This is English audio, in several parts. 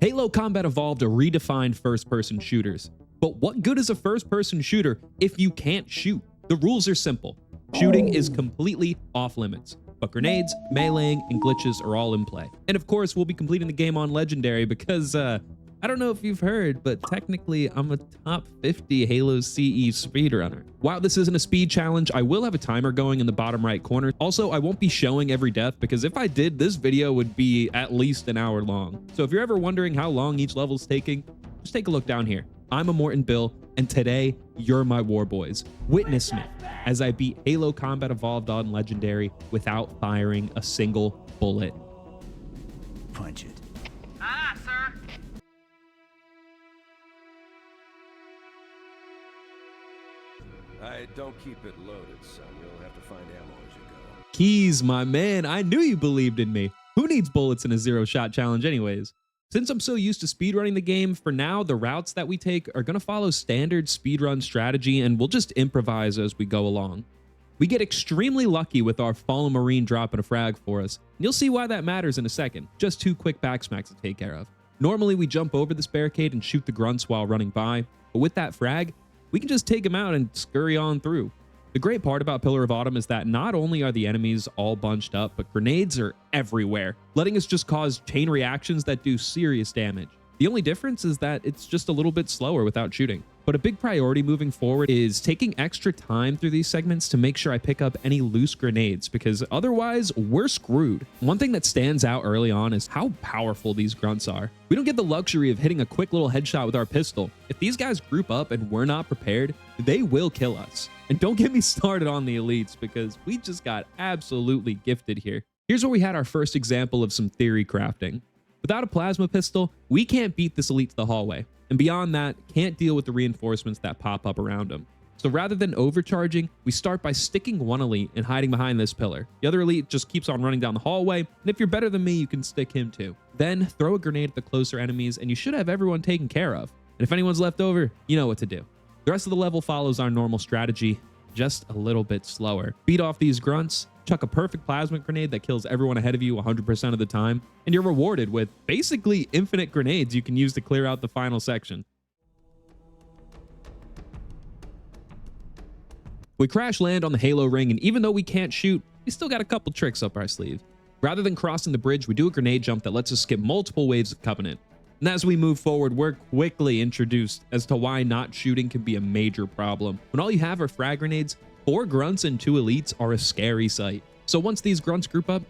Halo Combat Evolved redefined first-person shooters. But what good is a first-person shooter if you can't shoot? The rules are simple. Shooting is completely off limits, but grenades, meleeing, and glitches are all in play. And of course, we'll be completing the game on Legendary because, I don't know if you've heard, but technically I'm a top 50 Halo CE speedrunner. While this isn't a speed challenge, I will have a timer going in the bottom right corner. Also, I won't be showing every death because if I did, this video would be at least an hour long. So if you're ever wondering how long each level's taking, just take a look down here. I'm Immortan Bill, and today you're my war boys. Witness me as I beat Halo Combat Evolved on Legendary without firing a single bullet. Punch it. Ah, sir. Don't keep it loaded, son. You'll have to find ammo as you go. Keys, my man. I knew you believed in me. Who needs bullets in a zero-shot challenge anyways? Since I'm so used to speedrunning the game, for now, the routes that we take are going to follow standard speedrun strategy, and we'll just improvise as we go along. We get extremely lucky with our fallen Marine dropping a frag for us. You'll see why that matters in a second. Just 2 quick backsmacks to take care of. Normally, we jump over this barricade and shoot the grunts while running by, but with that frag, we can just take them out and scurry on through. The great part about Pillar of Autumn is that not only are the enemies all bunched up, but grenades are everywhere, letting us just cause chain reactions that do serious damage. The only difference is that it's just a little bit slower without shooting. But a big priority moving forward is taking extra time through these segments to make sure I pick up any loose grenades, because otherwise we're screwed. One thing that stands out early on is how powerful these grunts are. We don't get the luxury of hitting a quick little headshot with our pistol. If these guys group up and we're not prepared, they will kill us. And don't get me started on the elites, because we just got absolutely gifted here. Here's where we had our first example of some theory crafting. Without a plasma pistol, we can't beat this elite to the hallway. And beyond that, can't deal with the reinforcements that pop up around them. So rather than overcharging, we start by sticking one elite and hiding behind this pillar. The other elite just keeps on running down the hallway, and if you're better than me, you can stick him too. Then throw a grenade at the closer enemies, and you should have everyone taken care of. And if anyone's left over, you know what to do. The rest of the level follows our normal strategy, just a little bit slower. Beat off these grunts, chuck a perfect plasma grenade that kills everyone ahead of you 100% of the time, and you're rewarded with basically infinite grenades you can use to clear out the final section. We crash land on the Halo ring, and even though we can't shoot, we still got a couple tricks up our sleeve. Rather than crossing the bridge, we do a grenade jump that lets us skip multiple waves of Covenant. And as we move forward, we're quickly introduced as to why not shooting can be a major problem. When all you have are frag grenades, 4 grunts and 2 elites are a scary sight. So once these grunts group up,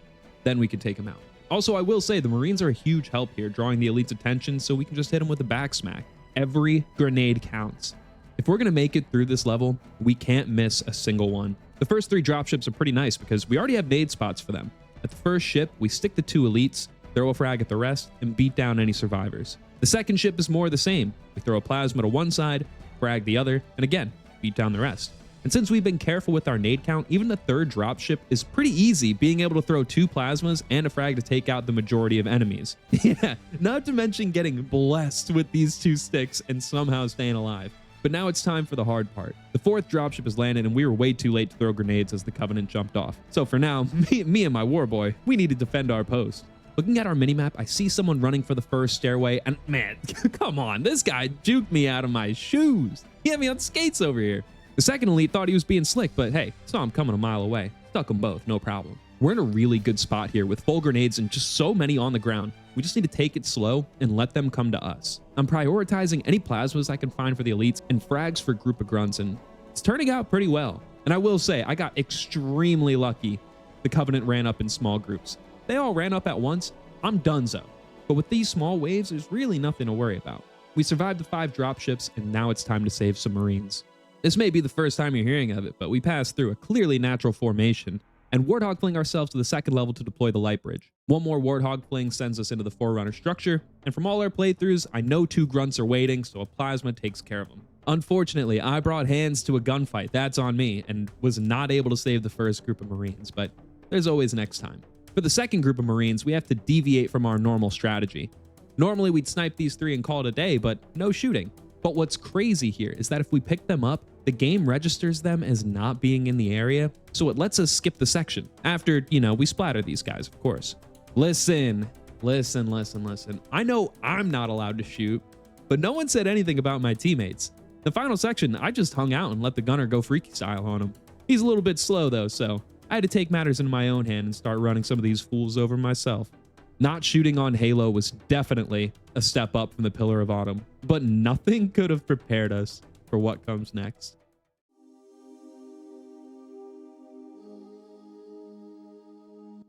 then we can take them out. Also, I will say the Marines are a huge help here, drawing the elites' attention so we can just hit them with a backsmack. Every grenade counts. If we're going to make it through this level, we can't miss a single one. The first 3 dropships are pretty nice because we already have nade spots for them. At the first ship, we stick the 2 elites, throw a frag at the rest, and beat down any survivors. The second ship is more of the same. We throw a plasma to one side, frag the other, and again, beat down the rest. And since we've been careful with our nade count, even the third dropship is pretty easy, being able to throw 2 plasmas and a frag to take out the majority of enemies. Yeah, not to mention getting blessed with these 2 sticks and somehow staying alive. But now it's time for the hard part. The 4th dropship is landed, and we were way too late to throw grenades as the Covenant jumped off. So for now, me and my war boy, we need to defend our post. Looking at our minimap, I see someone running for the first stairway, and man, come on, this guy juked me out of my shoes. He had me on skates over here. The second elite thought he was being slick, but hey, saw him coming a mile away. Stuck them both, no problem. We're in a really good spot here with full grenades and just so many on the ground. We just need to take it slow and let them come to us. I'm prioritizing any plasmas I can find for the elites and frags for a group of grunts, and it's turning out pretty well. And I will say, I got extremely lucky. The Covenant ran up in small groups. They all ran up at once, I'm donezo. But with these small waves, there's really nothing to worry about. We survived the 5 dropships, and now it's time to save some Marines. This may be the first time you're hearing of it, but we passed through a clearly natural formation, and Warthog fling ourselves to the 2nd level to deploy the light bridge. One more Warthog fling sends us into the Forerunner structure, and from all our playthroughs, I know 2 grunts are waiting, so a plasma takes care of them. Unfortunately, I brought hands to a gunfight, that's on me, and was not able to save the first group of Marines, but there's always next time. For the second group of Marines, we have to deviate from our normal strategy. Normally, we'd snipe these 3 and call it a day, but no shooting. But what's crazy here is that if we pick them up, the game registers them as not being in the area, so it lets us skip the section. After, we splatter these guys, of course. Listen, Listen. I know I'm not allowed to shoot, but no one said anything about my teammates. The final section, I just hung out and let the gunner go freaky style on him. He's a little bit slow though, so I had to take matters into my own hand and start running some of these fools over myself. Not shooting on Halo was definitely a step up from the Pillar of Autumn, but nothing could have prepared us for what comes next.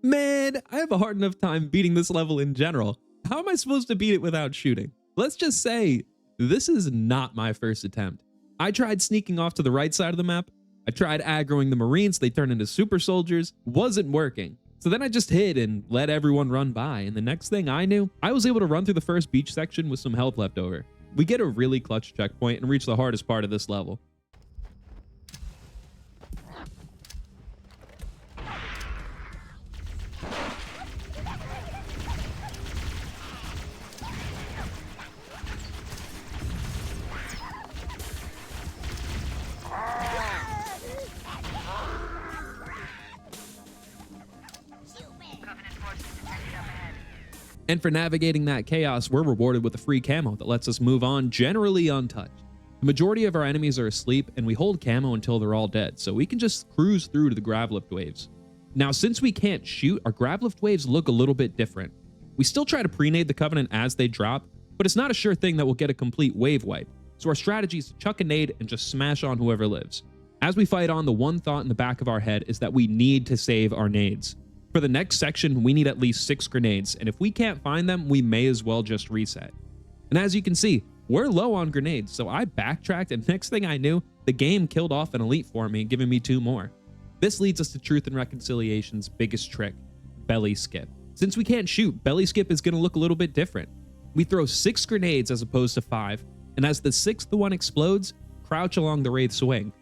Man, I have a hard enough time beating this level in general. How am I supposed to beat it without shooting? Let's just say, this is not my first attempt. I tried sneaking off to the right side of the map. I tried aggroing the Marines, they turned into super soldiers. Wasn't working. So then I just hid and let everyone run by, and the next thing I knew, I was able to run through the first beach section with some health left over. We get a really clutch checkpoint and reach the hardest part of this level. And for navigating that chaos, we're rewarded with a free camo that lets us move on generally untouched. The majority of our enemies are asleep, and we hold camo until they're all dead, so we can just cruise through to the gravlift waves. Now, since we can't shoot, our gravlift waves look a little bit different. We still try to pre-nade the Covenant as they drop, but it's not a sure thing that we'll get a complete wave wipe, so our strategy is to chuck a nade and just smash on whoever lives. As we fight on, the one thought in the back of our head is that we need to save our nades. For the next section, we need at least 6 grenades, and if we can't find them, we may as well just reset. And as you can see, we're low on grenades, so I backtracked, and next thing I knew, the game killed off an elite for me, giving me 2 more. This leads us to Truth and Reconciliation's biggest trick, belly skip. Since we can't shoot, belly skip is going to look a little bit different. We throw 6 grenades as opposed to 5, and as the 6th one explodes, crouch along the Wraith's wing.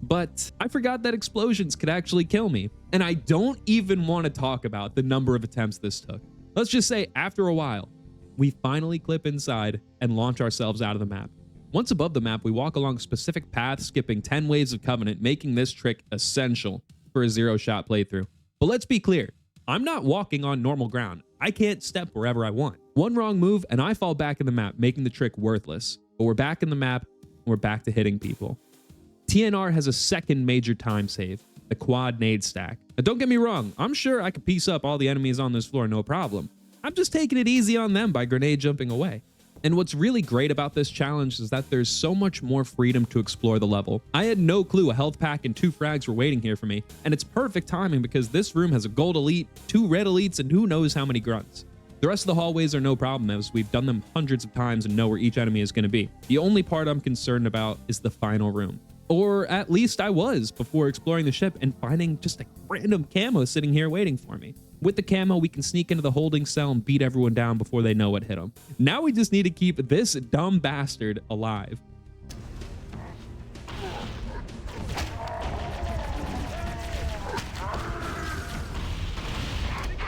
But I forgot that explosions could actually kill me, and I don't even want to talk about the number of attempts this took. Let's just say after a while, we finally clip inside and launch ourselves out of the map. Once above the map, we walk along specific paths, skipping 10 waves of Covenant, making this trick essential for a 0-shot playthrough. But let's be clear, I'm not walking on normal ground. I can't step wherever I want. One wrong move and I fall back in the map, making the trick worthless. But we're back in the map, and we're back to hitting people. TNR has a second major time save, the quad nade stack. Now don't get me wrong, I'm sure I could piece up all the enemies on this floor no problem. I'm just taking it easy on them by grenade jumping away. And what's really great about this challenge is that there's so much more freedom to explore the level. I had no clue a health pack and 2 frags were waiting here for me, and it's perfect timing because this room has a gold elite, 2 red elites, and who knows how many grunts. The rest of the hallways are no problem as we've done them hundreds of times and know where each enemy is going to be. The only part I'm concerned about is the final room. Or at least I was before exploring the ship and finding just a random camo sitting here waiting for me. With the camo, we can sneak into the holding cell and beat everyone down before they know what hit them. Now we just need to keep this dumb bastard alive.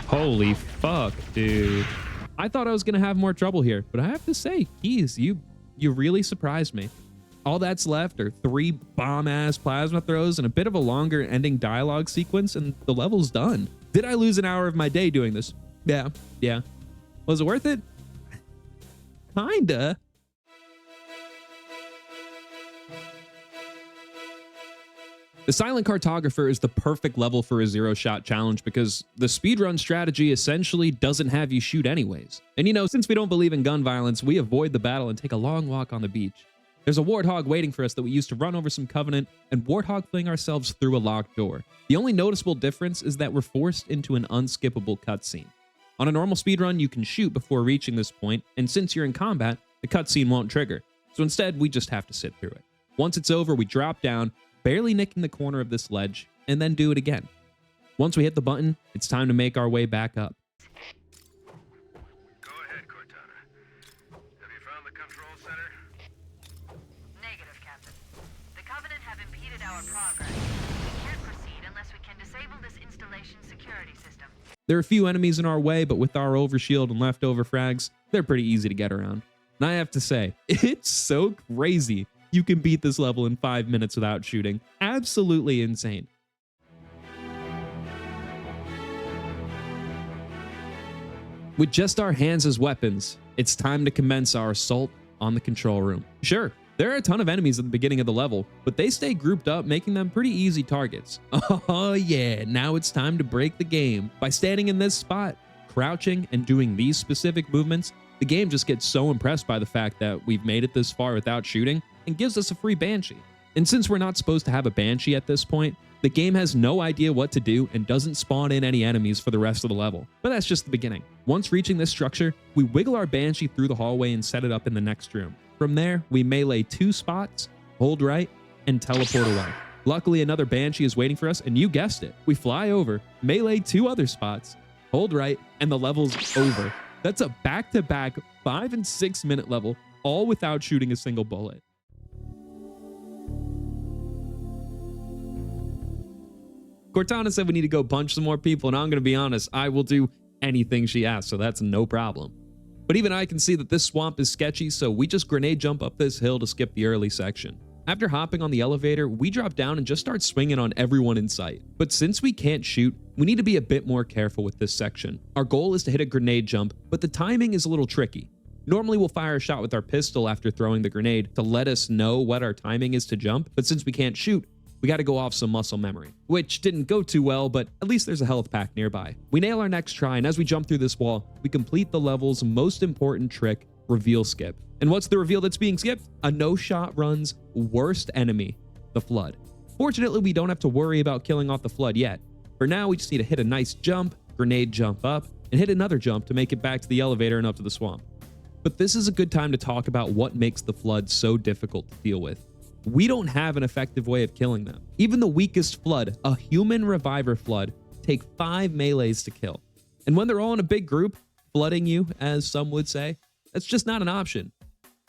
Holy fuck, dude. I thought I was gonna have more trouble here, but I have to say, Keys, you really surprised me. All that's left are 3 bomb-ass plasma throws and a bit of a longer ending dialogue sequence, and the level's done. Did I lose an hour of my day doing this? Yeah. Was it worth it? Kinda. The Silent Cartographer is the perfect level for a 0-shot challenge because the speedrun strategy essentially doesn't have you shoot anyways. And you know, since we don't believe in gun violence, we avoid the battle and take a long walk on the beach. There's a warthog waiting for us that we used to run over some Covenant and warthog fling ourselves through a locked door. The only noticeable difference is that we're forced into an unskippable cutscene. On a normal speedrun, you can shoot before reaching this point, and since you're in combat, the cutscene won't trigger. So instead, we just have to sit through it. Once it's over, we drop down, barely nicking the corner of this ledge, and then do it again. Once we hit the button, it's time to make our way back up. Go ahead, Cortana. Have you found the control center? Negative, Captain. The Covenant have impeded our progress. We can't proceed unless we can disable this installation's security system. There are a few enemies in our way, but with our overshield and leftover frags, they're pretty easy to get around. And I have to say, it's so crazy you can beat this level in 5 minutes without shooting. Absolutely insane. With just our hands as weapons, it's time to commence our assault on the control room. Sure, there are a ton of enemies at the beginning of the level, but they stay grouped up, making them pretty easy targets. Oh yeah, now it's time to break the game. By standing in this spot, crouching, and doing these specific movements, the game just gets so impressed by the fact that we've made it this far without shooting and gives us a free Banshee. And since we're not supposed to have a Banshee at this point, the game has no idea what to do and doesn't spawn in any enemies for the rest of the level. But that's just the beginning. Once reaching this structure, we wiggle our Banshee through the hallway and set it up in the next room. From there, we melee 2 spots, hold right, and teleport away. Luckily, another Banshee is waiting for us, and you guessed it. We fly over, melee 2 other spots, hold right, and the level's over. That's a back-to-back 5 and 6 minute level, all without shooting a single bullet. Cortana said we need to go punch some more people, and I'm going to be honest, I will do anything she asks, so that's no problem. But even I can see that this swamp is sketchy, so we just grenade jump up this hill to skip the early section. After hopping on the elevator, we drop down and just start swinging on everyone in sight. But since we can't shoot, we need to be a bit more careful with this section. Our goal is to hit a grenade jump, but the timing is a little tricky. Normally we'll fire a shot with our pistol after throwing the grenade to let us know what our timing is to jump, but since we can't shoot, we got to go off some muscle memory, which didn't go too well, but at least there's a health pack nearby. We nail our next try, and as we jump through this wall, we complete the level's most important trick, reveal skip. And what's the reveal that's being skipped? A no-shot run's worst enemy, the Flood. Fortunately, we don't have to worry about killing off the Flood yet. For now, we just need to hit a nice jump, grenade jump up, and hit another jump to make it back to the elevator and up to the swamp. But this is a good time to talk about what makes the Flood so difficult to deal with. We don't have an effective way of killing them. Even the weakest Flood, a human reviver Flood, take 5 melees to kill. And when they're all in a big group, flooding you, as some would say, that's just not an option.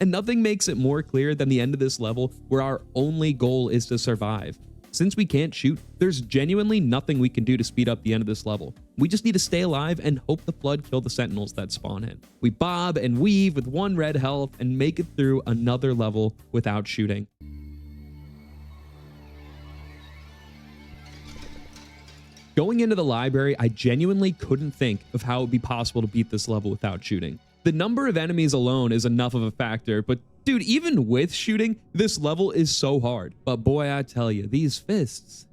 And nothing makes it more clear than the end of this level where our only goal is to survive. Since we can't shoot, there's genuinely nothing we can do to speed up the end of this level. We just need to stay alive and hope the Flood kill the sentinels that spawn in. We bob and weave with 1 red health and make it through another level without shooting. Going into the library, I genuinely couldn't think of how it would be possible to beat this level without shooting. The number of enemies alone is enough of a factor, but dude, even with shooting, this level is so hard. But boy, I tell you, these fists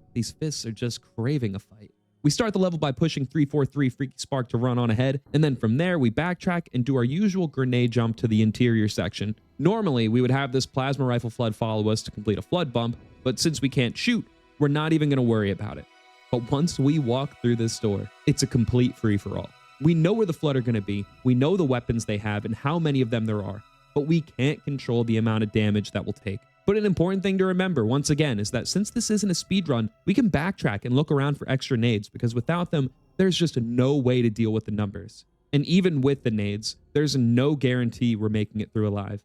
are just craving a fight. We start the level by pushing 343 Freaky Spark to run on ahead, and then from there, we backtrack and do our usual grenade jump to the interior section. Normally, we would have this plasma rifle Flood follow us to complete a Flood bump, but since we can't shoot, we're not even going to worry about it. But once we walk through this door, it's a complete free-for-all. We know where the Flood are going to be, we know the weapons they have and how many of them there are, but we can't control the amount of damage that will take. But an important thing to remember, once again, is that since this isn't a speed run, we can backtrack and look around for extra nades, because without them, there's just no way to deal with the numbers. And even with the nades, there's no guarantee we're making it through alive.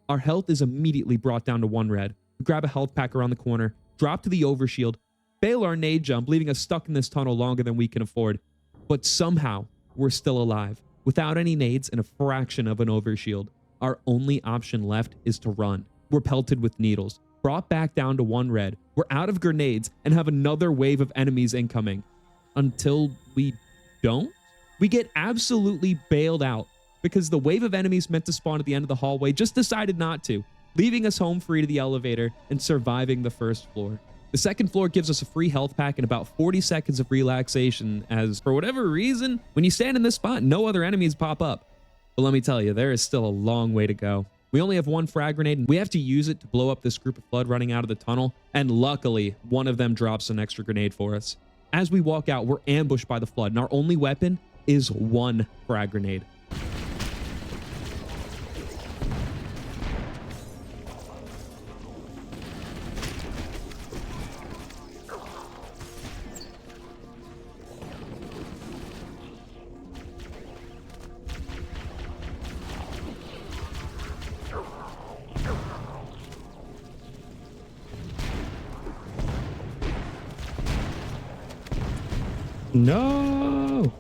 Our health is immediately brought down to 1 red. We grab a health pack around the corner, drop to the overshield, fail our nade jump, leaving us stuck in this tunnel longer than we can afford. But somehow, we're still alive. Without any nades and a fraction of an overshield, our only option left is to run. We're pelted with needles, brought back down to 1 red. We're out of grenades and have another wave of enemies incoming. Until we don't? We get absolutely bailed out because the wave of enemies meant to spawn at the end of the hallway just decided not to, leaving us home free to the elevator and surviving the first floor. The second floor gives us a free health pack and about 40 seconds of relaxation as, for whatever reason, when you stand in this spot, no other enemies pop up. But let me tell you, there is still a long way to go. We only have 1 frag grenade, and we have to use it to blow up this group of Flood running out of the tunnel, and luckily, one of them drops an extra grenade for us. As we walk out, we're ambushed by the Flood, and our only weapon is 1 frag grenade. No!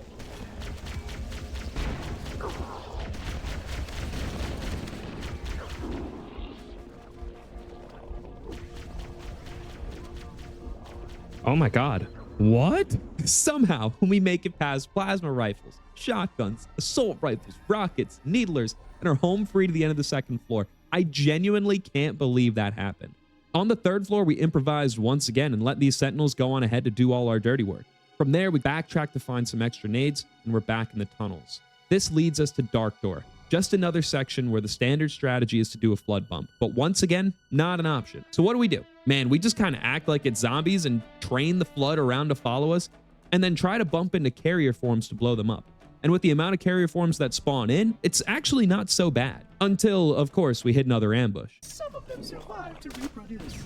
Oh my god. What? Somehow we make it past plasma rifles, shotguns, assault rifles, rockets, needlers, and are home free to the end of the second floor. I genuinely can't believe that happened. On the third floor, we improvised once again and let these sentinels go on ahead to do all our dirty work. From there, we backtrack to find some extra nades, and we're back in the tunnels. This leads us to Dark Door, just another section where the standard strategy is to do a flood bump, but once again, not an option. So what do? Man, we just kind of act like it's zombies and train the flood around to follow us, and then try to bump into carrier forms to blow them up. And with the amount of carrier forms that spawn in, it's actually not so bad. Until, of course, we hit another ambush. Some of them survive to reproduce.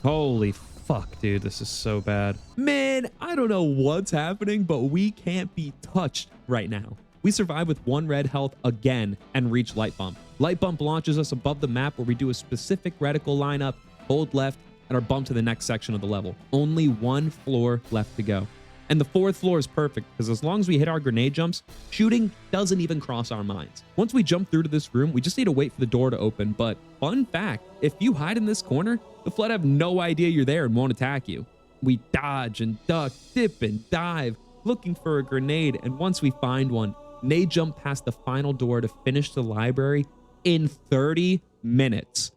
Holy fuck, dude, this is so bad. Man, I don't know what's happening, but we can't be touched right now. We survive with 1 red health again and reach Light Bump. Light Bump launches us above the map where we do a specific reticle lineup, hold left, and are bumped to the next section of the level. Only 1 floor left to go. And the 4th floor is perfect because as long as we hit our grenade jumps, shooting doesn't even cross our minds. Once we jump through to this room, we just need to wait for the door to open. But fun fact, if you hide in this corner, the flood have no idea you're there and won't attack you. We dodge and duck, dip and dive, looking for a grenade. And once we find one, nade jump past the final door to finish the library in 30 minutes.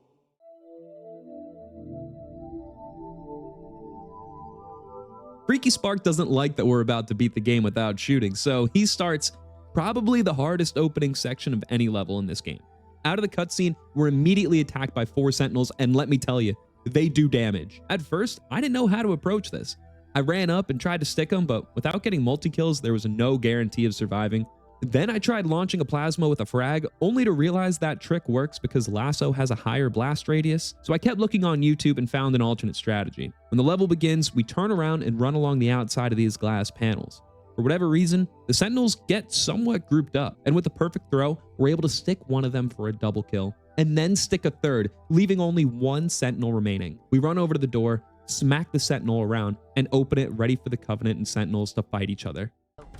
Freaky Spark doesn't like that we're about to beat the game without shooting, so he starts probably the hardest opening section of any level in this game. Out of the cutscene, we're immediately attacked by 4 sentinels, and let me tell you, they do damage. At first, I didn't know how to approach this. I ran up and tried to stick them, but without getting multi-kills, there was no guarantee of surviving. Then I tried launching a plasma with a frag, only to realize that trick works because Lasso has a higher blast radius. So I kept looking on YouTube and found an alternate strategy. When the level begins, we turn around and run along the outside of these glass panels. For whatever reason, the sentinels get somewhat grouped up, and with a perfect throw, we're able to stick one of them for a double kill, and then stick a third, leaving only 1 sentinel remaining. We run over to the door, smack the sentinel around, and open it ready for the Covenant and sentinels to fight each other.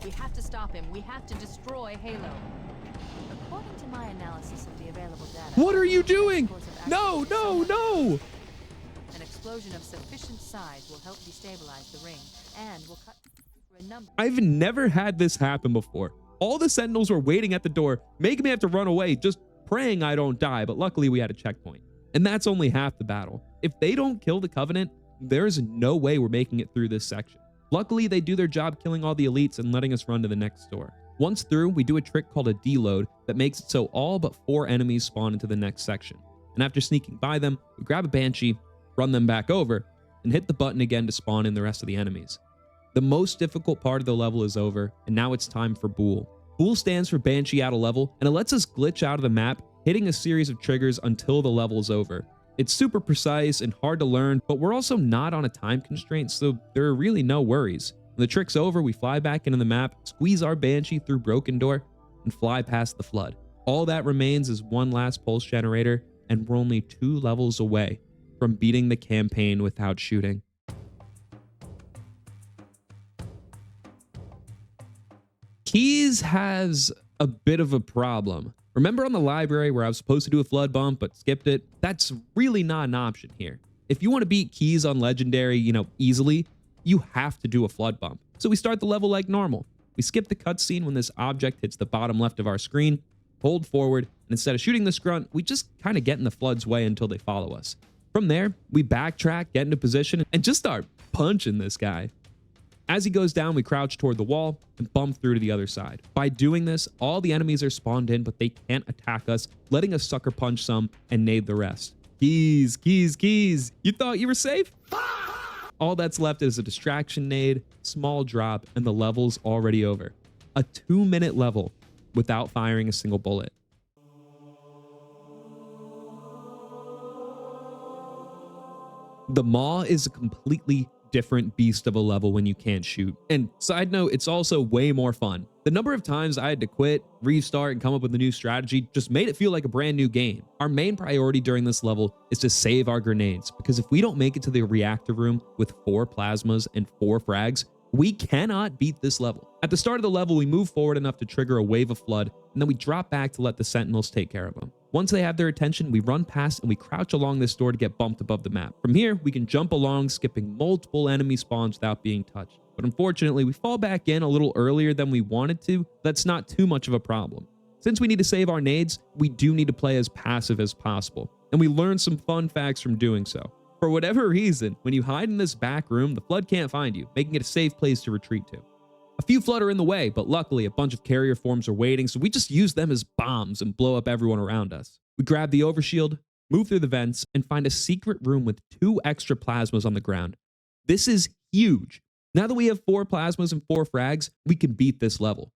We have to stop him. We have to destroy Halo. According to my analysis of the available data... What are you doing? No, no, no! An explosion of sufficient size will help destabilize the ring and will cut a number... I've never had this happen before. All the sentinels were waiting at the door, making me have to run away, just praying I don't die, but luckily we had a checkpoint. And that's only half the battle. If they don't kill the Covenant, there's no way we're making it through this section. Luckily, they do their job killing all the elites and letting us run to the next door. Once through, we do a trick called a deload that makes it so all but 4 enemies spawn into the next section. And after sneaking by them, we grab a Banshee, run them back over, and hit the button again to spawn in the rest of the enemies. The most difficult part of the level is over, and now it's time for Bool. Bool stands for Banshee out of level, and it lets us glitch out of the map, hitting a series of triggers until the level is over. It's super precise and hard to learn, but we're also not on a time constraint, so there are really no worries. When the trick's over, we fly back into the map, squeeze our Banshee through Broken Door, and fly past the flood. All that remains is 1 last pulse generator, and we're only 2 levels away from beating the campaign without shooting. Keys has a bit of a problem. Remember on the library where I was supposed to do a flood bump but skipped it? That's really not an option here. If you want to beat Keys on Legendary, easily, you have to do a flood bump. So we start the level like normal. We skip the cutscene when this object hits the bottom left of our screen, hold forward, and instead of shooting this grunt, we just kind of get in the flood's way until they follow us. From there, we backtrack, get into position, and just start punching this guy. As he goes down, we crouch toward the wall and bump through to the other side. By doing this, all the enemies are spawned in, but they can't attack us, letting us sucker punch some and nade the rest. Keys, keys, keys. You thought you were safe? All that's left is a distraction nade, small drop, and the level's already over. A 2-minute level without firing a single bullet. The Maw is a completely different beast of a level when you can't shoot. And side note, it's also way more fun. The number of times I had to quit, restart, and come up with a new strategy just made it feel like a brand new game. Our main priority during this level is to save our grenades, because if we don't make it to the reactor room with 4 plasmas and 4 frags, We cannot beat this level. At the start of the level, we move forward enough to trigger a wave of flood, and then we drop back to let the sentinels take care of them. Once they have their attention, we run past and we crouch along this door to get bumped above the map. From here, we can jump along, skipping multiple enemy spawns without being touched. But unfortunately, we fall back in a little earlier than we wanted to. That's not too much of a problem. Since we need to save our nades, we do need to play as passive as possible, and we learn some fun facts from doing so. For whatever reason, when you hide in this back room, the flood can't find you, making it a safe place to retreat to. A few flood are in the way, but luckily a bunch of carrier forms are waiting, so we just use them as bombs and blow up everyone around us. We grab the overshield, move through the vents, and find a secret room with 2 extra plasmas on the ground. This is huge. Now that we have 4 plasmas and 4 frags, we can beat this level.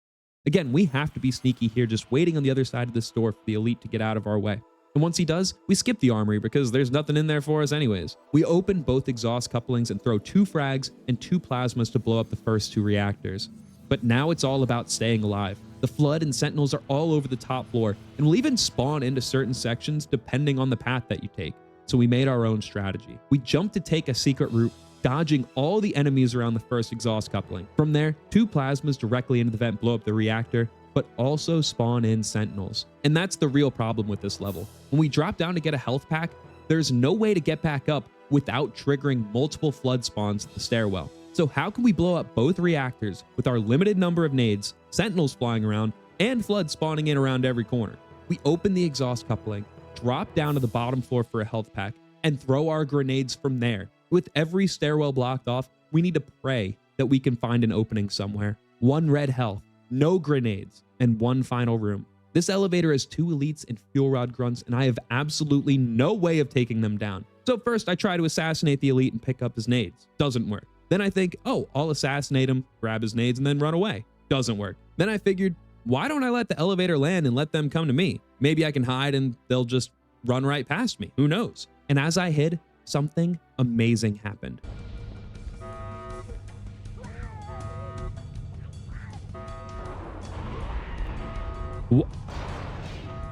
Again, we have to be sneaky here, just waiting on the other side of this door for the elite to get out of our way. And once he does, we skip the armory because there's nothing in there for us anyways. We open both exhaust couplings and throw 2 frags and 2 plasmas to blow up the first 2 reactors. But now it's all about staying alive. The flood and sentinels are all over the top floor and will even spawn into certain sections depending on the path that you take. So we made our own strategy. We jumped to take a secret route, dodging all the enemies around the first exhaust coupling. From there, 2 plasmas directly into the vent blow up the reactor, but also spawn in sentinels. And that's the real problem with this level. When we drop down to get a health pack, there's no way to get back up without triggering multiple flood spawns at the stairwell. So how can we blow up both reactors with our limited number of nades, sentinels flying around, and flood spawning in around every corner? We open the exhaust coupling, drop down to the bottom floor for a health pack, and throw our grenades from there. With every stairwell blocked off, we need to pray that we can find an opening somewhere. 1 red health, no grenades, and 1 final room. This elevator has 2 elites and fuel rod grunts, and I have absolutely no way of taking them down. So first I try to assassinate the elite and pick up his nades. Doesn't work. Then I think, oh, I'll assassinate him, grab his nades, and then run away. Doesn't work. Then I figured, why don't I let the elevator land and let them come to me? Maybe I can hide and they'll just run right past me. Who knows? And as I hid, something amazing happened.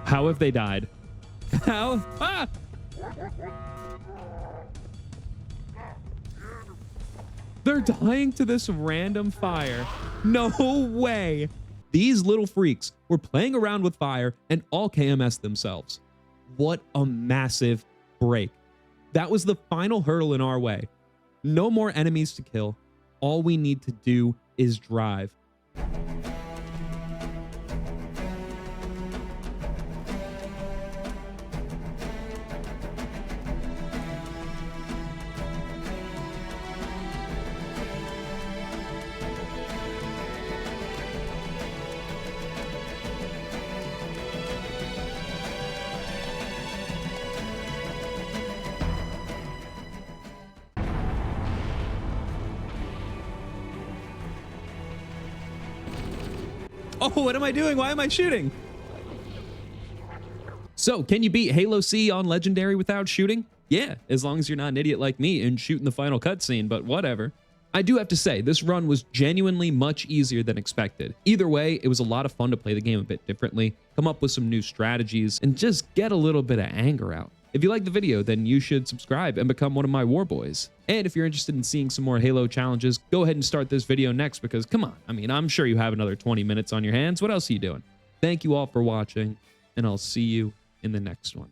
How have they died? How? Ah! They're dying to this random fire. No way. These little freaks were playing around with fire and all KMS themselves. What a massive break. That was the final hurdle in our way. No more enemies to kill. All we need to do is drive. Oh, what am I doing? Why am I shooting? So, can you beat Halo C on Legendary without shooting? Yeah, as long as you're not an idiot like me and shooting the final cutscene, but whatever. I do have to say, this run was genuinely much easier than expected. Either way, it was a lot of fun to play the game a bit differently, come up with some new strategies, and just get a little bit of anger out. If you like the video, then you should subscribe and become one of my war boys. And if you're interested in seeing some more Halo challenges, go ahead and start this video next because come on, I mean, I'm sure you have another 20 minutes on your hands. What else are you doing? Thank you all for watching, and I'll see you in the next one.